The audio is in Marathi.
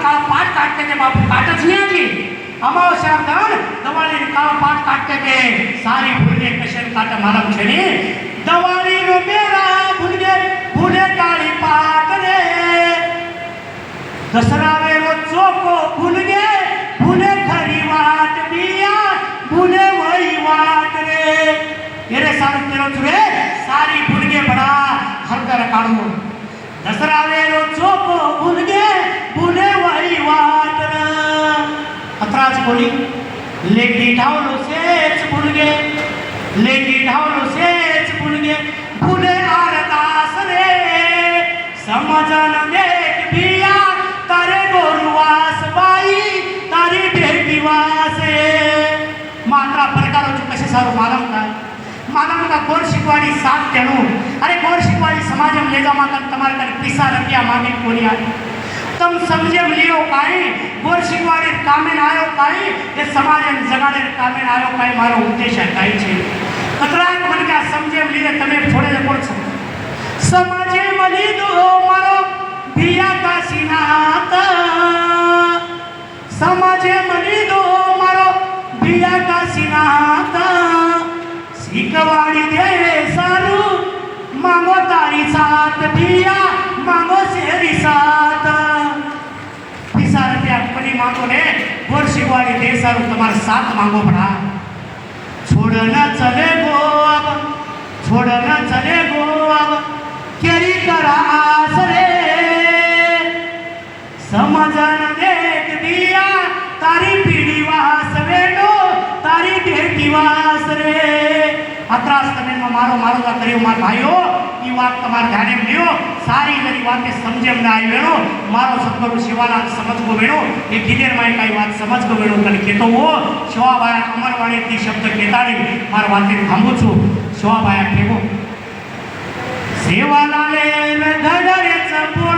काळा पाठ काढते ते बापू काटच नाही आली अमावस्या दण दवाळी काळा पाठ काटते ते सारी भुलगे कशेन काट मालम छेनी दवाळी रो मेरा भुलगे भुले काळी पाट रे दसरा वे रो चोको भुलगे भुले खरी वाट बिया भुले वही वाट रे येरे सारी तेरो चुरे सारी भुलगे बड़ा हरदर काढू दसरा वे रो चोको भुलगे भुले वही वाट रे अत्राच बोली लेटी ढावलो सेच भुलगे लेटी ढावलो सेच भुलगे भुले आरदास रे समजन देख बिया तारे गोरुवास बाई तारी भेटी वासे मात्रा प्रकारों कसे सारू मालम का कोण शिकवाडी साथ देणू अरे कोण शिकवाडी समाज में ले जा माता तुम्हारे कर पिसा रुपया मांगे कोणी आए तुम समझे लियो काई गोर शिकवाडी कामे आयो काई ये समाज में जगाडे कामे आयो काई मारो उद्देश्य काई छे कतराक मन के समझे लीने तमे छोड़े कोण समाजे मली दो मारो बिया का सिनात समाजे मली दो मारो बिया का सिनात शिकवाडी दे सारू मांगो तारी साथ बिया मांगो शेरी साथ पिसा रुपया अपनी मांगो ने गोर शिकवाडी दे सारू तुम्हारे साथ मांगो पड़ा छोड़ना चले गो अब छोड़ना चले गो अब केरी करा आसरे समझन देख दिया तारी पीढ़ी वास वेडो तारी बेटी वास रे अत्रास तने मारो मारो का करियो मार भाइयों ई बात तुम्हारे ध्यान में लियो सारी जरी बातें समझे में आई वेणो मारो सतगुरु शिवालाल समझ को वेणो ये किदेर माई काई बात समझ को वेणो तने केतो वो शिवाबाया अमरवाणी ती शब्द केताड़ी मार बातें थांबू छु शिवाबाया केवो सेवालाले धडरे चपो